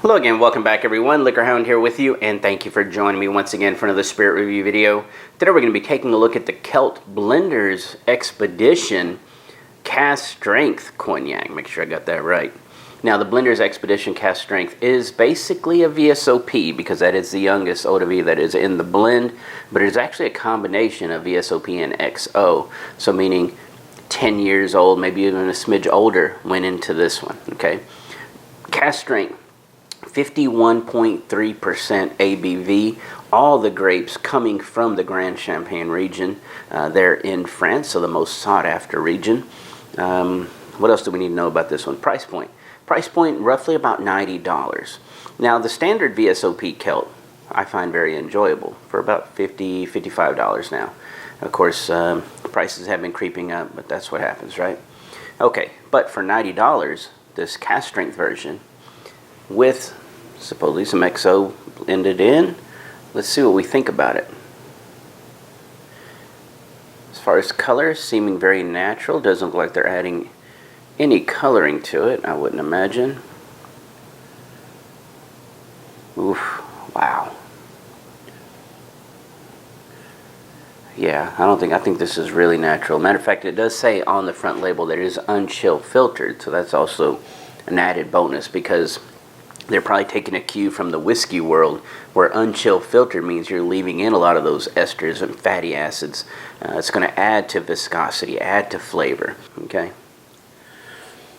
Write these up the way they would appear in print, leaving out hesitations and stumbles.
Hello again, welcome back everyone. Liquor Hound here with you, and thank you for joining me once again for another spirit review video. Today we're going to be taking a look at the Kelt Blenders Expedition Cask Strength Cognac. Make sure I got that right. Now the Blenders Expedition Cask Strength is basically a VSOP because that is the youngest eau de vie that is in the blend, but it's actually a combination of VSOP and XO, so meaning 10 years old, maybe even a smidge older went into this one. Okay, Cask Strength, 51.3% ABV, all the grapes coming from the Grand Champagne region. They're in France, so the most sought after region. What else do we need to know about this one? Price point. Price point roughly about $90. Now the standard VSOP Kelt I find very enjoyable for about $50, $55 now. Of course, prices have been creeping up, but that's what happens, right? Okay, but for $90, this Cask Strength version with supposedly some XO blended in. Let's see what we think about it. As far as color, seeming very natural. Doesn't look like they're adding any coloring to it, I wouldn't imagine. Oof, wow. Yeah, I think this is really natural. Matter of fact, it does say on the front label that it is unchill filtered, so that's also an added bonus because they're probably taking a cue from the whiskey world where unchill filtered means you're leaving in a lot of those esters and fatty acids. It's going to add to viscosity, add to flavor. Okay,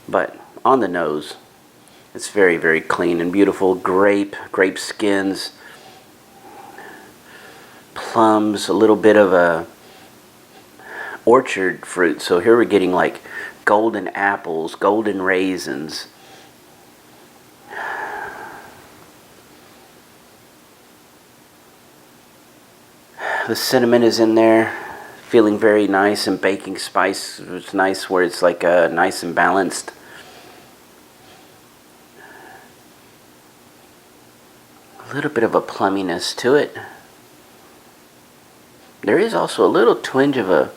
but on the nose, it's very, very clean and beautiful. Grape skins, plums, a little bit of a orchard fruit. So here we're getting like golden apples, golden raisins. The cinnamon is in there, feeling very nice, and baking spice. It's nice where it's like nice and balanced. A little bit of a plumminess to it. There is also a little twinge of a,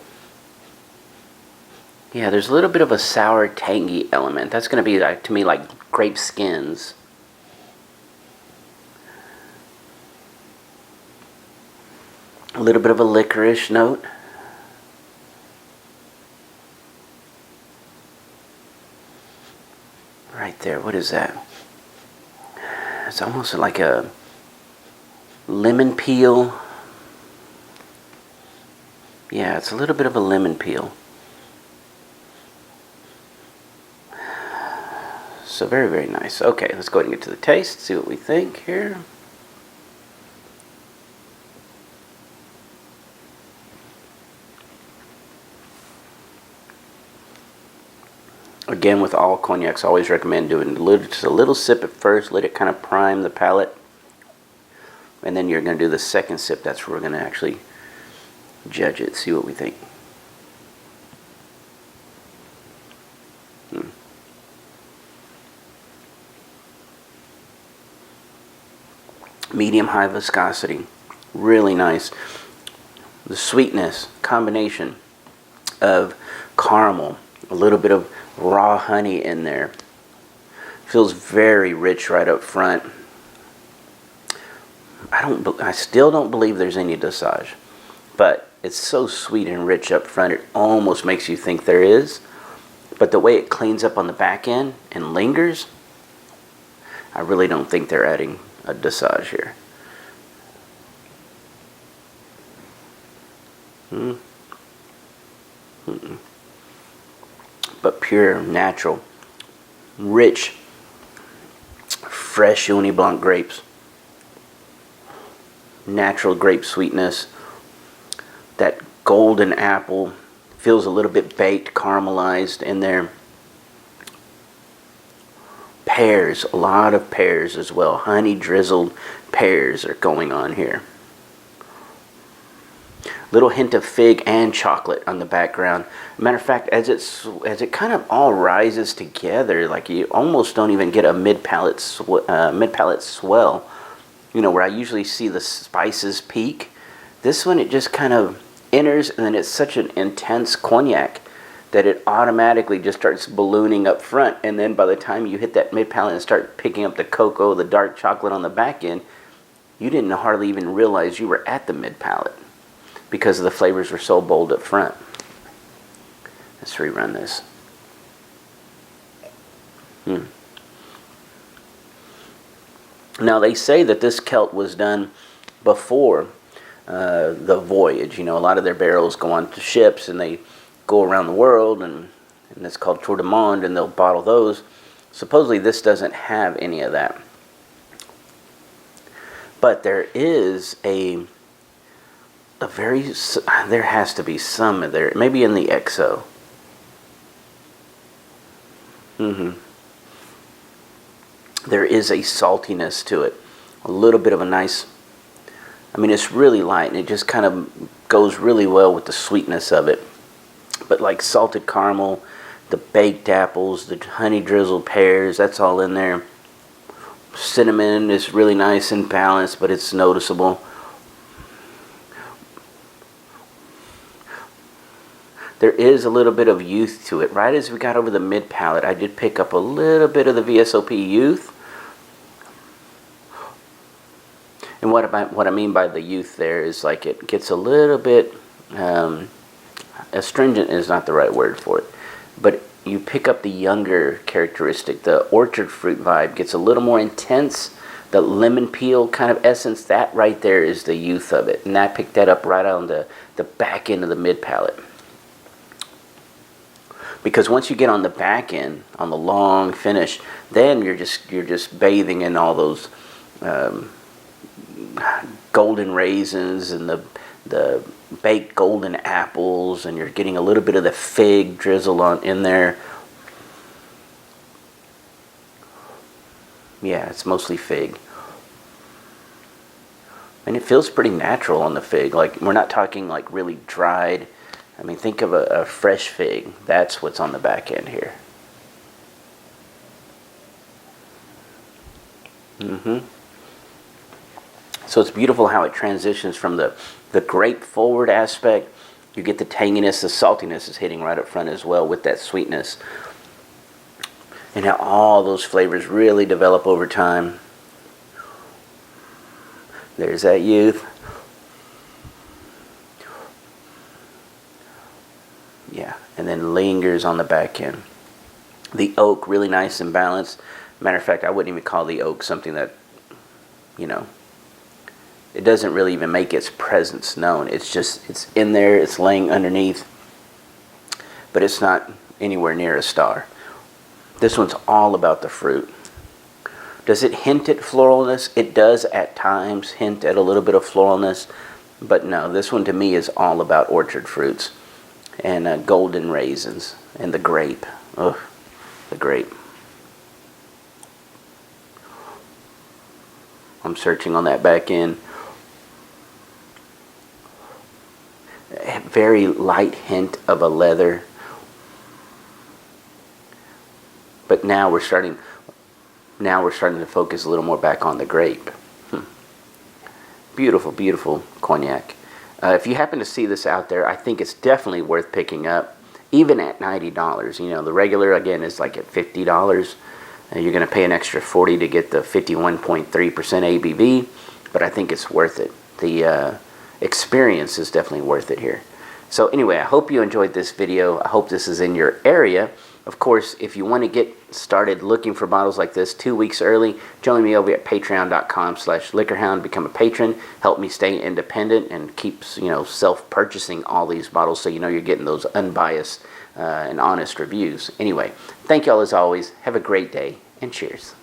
yeah, there's a little bit of a sour, tangy element. That's going to be, like, to me, like grape skins. A little bit of a licorice note. Right there, what is that? It's almost like a lemon peel. Yeah, it's a little bit of a lemon peel. So very, very nice. Okay, let's go ahead and get to the taste, see what we think here. Again, with all cognacs, I always recommend doing just a little sip at first. Let it kind of prime the palate. And then you're going to do the second sip. That's where we're going to actually judge it, see what we think. Medium high viscosity. Really nice. The sweetness, combination of caramel, a little bit of raw honey in there. Feels very rich right up front. I still don't believe there's any dosage, but it's so sweet and rich up front, it almost makes you think there is. But the way it cleans up on the back end and lingers, I really don't think they're adding a dosage here. But pure, natural, rich, fresh Uni Blanc grapes. Natural grape sweetness. That golden apple feels a little bit baked, caramelized in there. Pears, a lot of pears as well. Honey drizzled pears are going on here. Little hint of fig and chocolate on the background. Matter of fact, as it kind of all rises together, like you almost don't even get a mid-palate swell. You know, where I usually see the spices peak. This one, it just kind of enters, and then it's such an intense cognac that it automatically just starts ballooning up front, and then by the time you hit that mid palate and start picking up the cocoa, the dark chocolate on the back end, you didn't hardly even realize you were at the mid palate because the flavors were so bold up front. Let's rerun this. Now they say that this Kelt was done before the voyage. You know, a lot of their barrels go on to ships and they go around the world, and it's called Tour de Monde, and they'll bottle those. Supposedly this doesn't have any of that. But there is there has to be some of there, maybe in the XO. There is a saltiness to it, a little bit of a nice, I mean, it's really light and it just kind of goes really well with the sweetness of it. But like salted caramel, the baked apples, the honey drizzled pears, that's all in there. Cinnamon is really nice and balanced, but it's noticeable. There is a little bit of youth to it. Right as we got over the mid palate, I did pick up a little bit of the VSOP youth. And what I mean by the youth there is like it gets a little bit, astringent is not the right word for it, but you pick up the younger characteristic. The orchard fruit vibe gets a little more intense. The lemon peel kind of essence, that right there is the youth of it. And I picked that up right on the back end of the mid palate. Because once you get on the back end, on the long finish, then you're just bathing in all those golden raisins and the baked golden apples, and you're getting a little bit of the fig drizzle in there. Yeah, it's mostly fig. And it feels pretty natural on the fig. Like, we're not talking like really dried. I mean, think of a fresh fig. That's what's on the back end here. So it's beautiful how it transitions from the grape forward aspect. You get the tanginess, the saltiness is hitting right up front as well with that sweetness. And how all those flavors really develop over time. There's that youth. Yeah, and then lingers on the back end. The oak, really nice and balanced. Matter of fact, I wouldn't even call the oak something that, you know, it doesn't really even make its presence known. It's just, it's in there, it's laying underneath, but it's not anywhere near a star. This one's all about the fruit. Does it hint at floralness? It does at times hint at a little bit of floralness, but no, this one to me is all about orchard fruits and golden raisins and the grape. Ugh, the grape. I'm searching on that back end. A very light hint of a leather. But now we're starting to focus a little more back on the grape. Beautiful, beautiful cognac. If you happen to see this out there, I think it's definitely worth picking up, even at $90. You know, the regular, again, is like at $50. You're going to pay an extra $40 to get the 51.3% ABV, but I think it's worth it. The experience is definitely worth it here. So anyway, I hope you enjoyed this video. I hope this is in your area. Of course, if you want to get started looking for bottles like this 2 weeks early, join me over at patreon.com/liquorhound. Become a patron. Help me stay independent and keep, you know, self-purchasing all these bottles so you know you're getting those unbiased and honest reviews. Anyway, thank y'all as always. Have a great day and cheers.